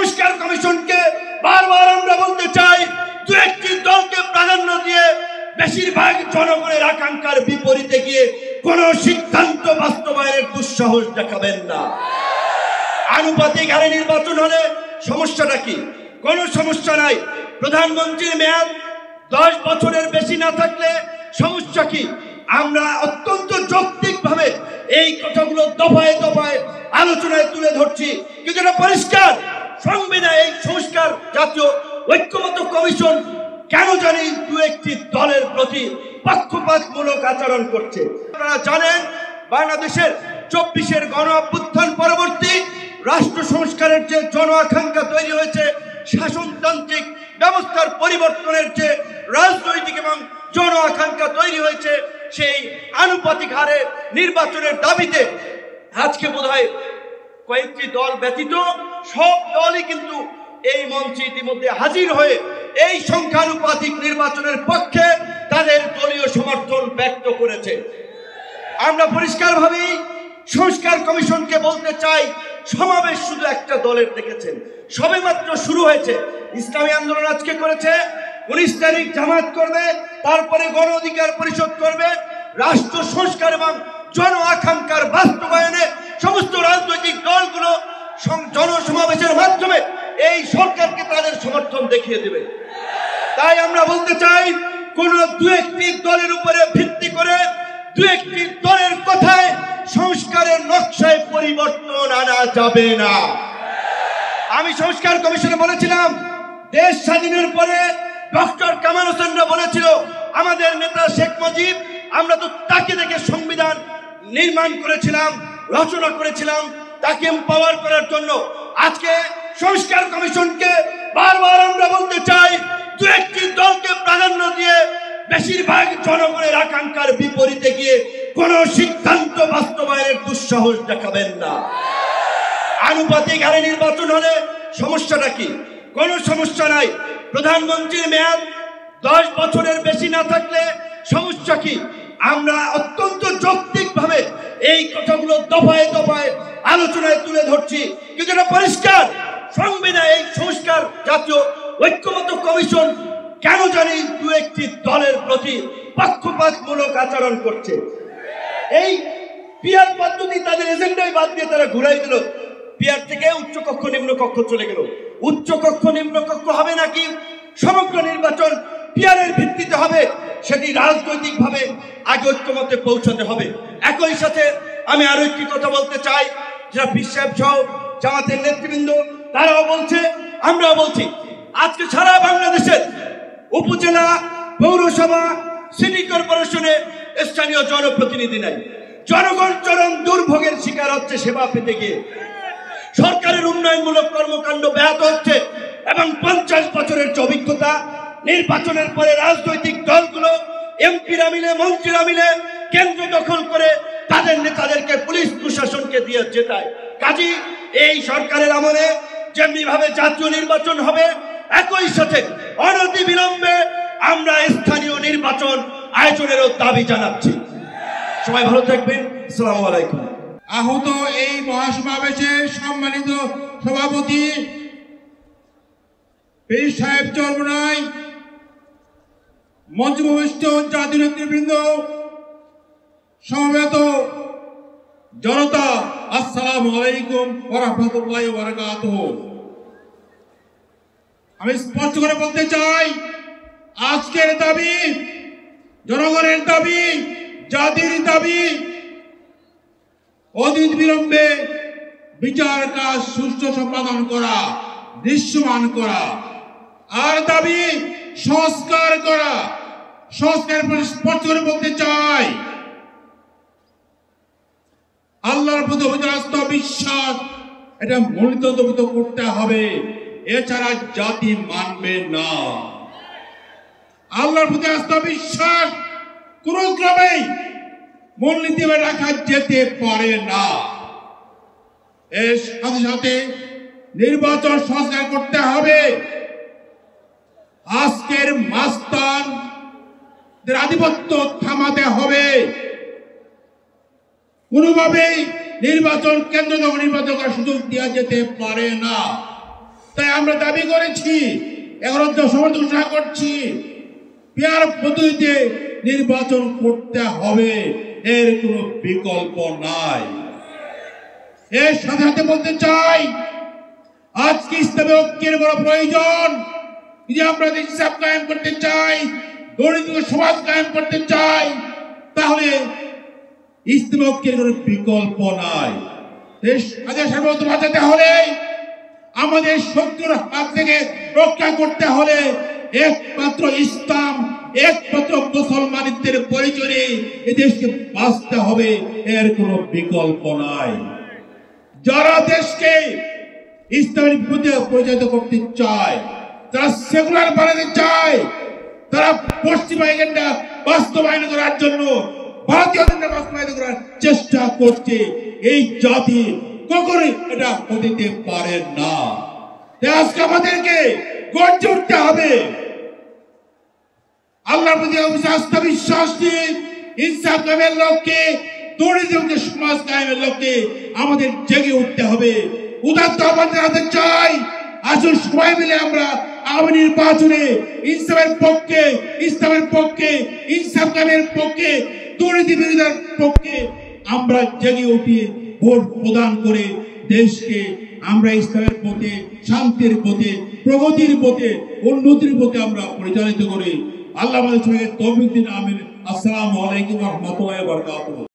সংস্কার কমিশনকে বারবার আমরা বলতে চাই, দু একটি দলকে প্রাধান্য দিয়ে বেশিরভাগ জনগণের আকাঙ্ক্ষার বিপরীতে গিয়ে কোন সিদ্ধান্ত বাস্তবায়নের দুঃসাহস দেখাবেন না। আনুপাতিক হারে নির্বাচন হলে সমস্যাটা কি? কোন সমস্যা নাই। প্রধানমন্ত্রীর মেয়াদ 10 বছরের বেশি না থাকলে সমস্যা কি? আমরা অত্যন্ত যৌক্তিকভাবে এই কথাগুলো দফায় দফায় আলোচনায় তুলে ধরছি, কিন্তু এটা পরিষ্কার সংবিধান এই সংস্কার জাতীয় ঐক্যমত্য কমিশন কেন জানি দু একটি দলের প্রতি পক্ষপাতমূলক আচরণ করছে। আপনারা জানেন, বাংলাদেশের 24-এর গণ অভ্যুত্থান পরবর্তী রাষ্ট্র সংস্কারের যে জন আকাঙ্ক্ষা তৈরি হয়েছে, শাসনতান্ত্রিক ব্যবস্থার পরিবর্তনের যে রাজনৈতিক এবং জন আকাঙ্ক্ষা তৈরি হয়েছে, সেই আনুপাতিক হারে নির্বাচনের দাবিতে আজকে বোধহয় কয়েকটি দল ব্যতীত সব দলই কিন্তু এই মঞ্চে ইতিমধ্যে হাজির হয়ে এই সংখ্যানুপাতিক নির্বাচনের পক্ষে তাদের দলীয় সমর্থন ব্যক্ত করেছে। আমরা পরিষ্কারভাবেই সংস্কার কমিশনকে বলতে চাই, সমাবেশ শুধু একটা দলের দেখেছেন, সবেমাত্র শুরু হয়েছে। ইসলামী আন্দোলন আজকে করেছে, 19 তারিখ জামাত করবে, তারপরে গণ অধিকার পরিষদ করবে। রাষ্ট্র সংস্কার এবং জন আকাঙ্ক্ষার বাস্তবায়নে সমস্ত রাজনৈতিক দলগুলো জনসমাবেশের মাধ্যমে এই সরকারকে তাদের সমর্থন দেখিয়ে দেবে। তাই আমরা বলতে চাই, কোন দু একটি দলের উপরে ভিত্তি করে দু একটি দলের কথায় সংস্কারের নকশায় পরিবর্তন আনা যাবে না। আমি সংস্কার কমিশনে বলেছিলাম, দেশ স্বাধীনের পরে ডক্টর কামাল হোসেনরা বলেছিল, আমাদের নেতা শেখ মুজিব, আমরা তো তাকে দেখে সংবিধান নির্মাণ করেছিলাম, রচনা করেছিলাম, তাকে এম্পাওয়ার করার জন্য। আজকে সংস্কার কমিশনকে বারবার আমরা বলতে চাই, দু একটি দলকে প্রাধান্য দিয়ে বেশিরভাগ জনগণের আকাঙ্ক্ষার বিপরীতে গিয়ে কোন সিদ্ধান্ত বাস্তবায়নের দুঃসাহস দেখাবেন না। আনুপাতিক হারে নির্বাচন হলে সমস্যাটা কি? কোন সমস্যা নাই। প্রধানমন্ত্রীর মেয়াদ 10 বছরের বেশি না থাকলে সমস্যা কি? আমরা অত্যন্ত যৌক্তিকভাবে এই কথাগুলো দফায় দফায় আলোচনায় তুলে ধরছি, কিন্তু এটা পরিষ্কার সংবিধান এই সংস্কার জাতীয় ঐক্যমত্য কমিশন কেন জানি দু একটি দলের প্রতি পক্ষপাতমূলক আচরণ করছে। এই পিয়ার পদ্ধতি তাদের এজেন্ডায় বাদ দিয়ে তারা ঘুরাই দিল। পিয়ার থেকে উচ্চকক্ষ নিম্নকক্ষ চলে গেল। উচ্চকক্ষ নিম্নকক্ষ হবে নাকি সমগ্র নির্বাচন পিয়ারের ভিত্তিতে হবে, সেটি রাজনৈতিকভাবে আগে ঐক্যমত্যে পৌঁছাতে হবে। একই সাথে আমি আরো একটি কথা বলতে চাই, যারা পীর সাহেব সহ জামাতের নেতৃবৃন্দ তারাও বলছে, আমরাও বলছি, আজকে সারা বাংলাদেশের উপজেলা, পৌরসভা, সিটি কর্পোরেশনে স্থানীয় জনপ্রতিনিধি নাই। জনগণ চরম দুর্ভোগের শিকার হচ্ছে সেবা পেতে গিয়ে। সরকারের উন্নয়নমূলক কর্মকাণ্ড ব্যাহত হচ্ছে এবং 50 বছরের যে অভিজ্ঞতা, নির্বাচনের পরে রাজনৈতিক দলগুলো এমপিরা মিলে, মন্ত্রীরা মিলে কেন্দ্র দখল করে তাদের নেতাদেরকে পুলিশ প্রশাসনকে দিয়ে জেতায়। কাজী এই সরকারের আমলে যেমনি ভাবে জাতীয় নির্বাচন হবে, একই সাথে অনতিবিলম্বে আমরা স্থানীয় নির্বাচন আয়োজনেরও দাবি জানাচ্ছি। সবাই ভালো থাকবেন। আসসালামু আলাইকুম। আহত এই মহাসমাবেশে সম্মানিত সভাপতি পীর সাহেব চরমনাই, মঞ্চভূমিষ্ঠ জাতীয় নেতৃবৃন্দ, সমবেত জনতা, আসসালামু আলাইকুম ওয়া রাহমাতুল্লাহি ওয়া বারাকাতুহু। আমি স্পষ্ট করে বলতে চাই, আজকের দাবি জনগণের দাবি, জাতির দাবি, অতীত বিলম্বে বিচার কাজ সুষ্ঠু সম্পাদন করা, দৃশ্যমান করা, আর দাবি সংস্কার করা। সংস্কার স্পষ্ট করে বলতে চাই, আল্লাহর প্রতি আস্থা, বিশ্বাস, এটা মূলতত্ত্ব করতে হবে, এছাড়া জাতি মানবে না। আল্লাহর প্রতি আস্থা, বিশ্বাস কোন ক্রমেই মূলনীতি রাখা যেতে পারে না। এর সাথে সাথে নির্বাচন সংস্কার করতে হবে। আজকের মাস্তানদের আধিপত্য থামাতে হবে। কোনোভাবেই নির্বাচন কেন্দ্র নির্বাচন করার সুযোগ দেওয়া যেতে পারে না। তাই আমরা দাবি করেছি, এখন সমর্থন ঘোষণা করছি, পেয়ার পদ্ধতিতে নির্বাচন করতে হবে, এর কোনো বিকল্প নাই। এর সাথে সাথে বলতে চাই, আজকে ইসলামী ঐক্যের বড় প্রয়োজন। যে আমরা ইনসাফ কায়েম করতে চাই, দরিদ্র সমাজ কায়েম করতে চাই, তাহলে ইসলামী ঐক্যের কোনো বিকল্প নাই। দেশ আগে সার্বভৌমত্ব বাঁচাতে হলে, আমাদের শত্রুর হাত থেকে রক্ষা করতে হলে একমাত্র ইসলাম, একমাত্র মুসলমানিত্বের পরিচয়ে এই দেশকে বাঁচতে হবে, এর কোনো বিকল্প নাই। যারা দেশকে ইসলামের প্রতি পরিচালিত করতে চায়, তারা সেকুলার বানাতে চায়, তারা পশ্চিমা এজেন্ডা বাস্তবায়ন করার জন্য ভারতীয় এজেন্ডা বাস্তবায়ন করার চেষ্টা করছে। এই জাতি কখনোই এটা হতে পারে না। আজকে আমাদেরকে গর্জে উঠতে হবে, আল্লাহর প্রতি আস্থা বিশ্বাস দিয়ে ইনসাফ কায়েমের লক্ষ্যে, দরিদ্র সমাজ কায়েমের লক্ষ্যে আমাদের জেগে উঠতে হবে। উদাত্ত আহ্বান জানাতে চাই, আসুন সবাই মিলে আমরা আগামী নির্বাচনে ইনসাফের পক্ষে, ইসলামের পক্ষে, ইনসাফ কায়েমের পক্ষে, দুর্নীতি বিরোধীর পক্ষে আমরা জেগে উঠি, ভোট প্রদান করে দেশকে আমরা ইসলামের পথে, শান্তির পথে, প্রগতির পথে, উন্নতির পথে আমরা পরিচালিত করি। আল্লাহ আমাদের সঙ্গে তৌফিক দিন। আমিন। আসসালামু আলাইকুম ওয়া রাহমাতুল্লাহি ওয়া বারাকাতুহু।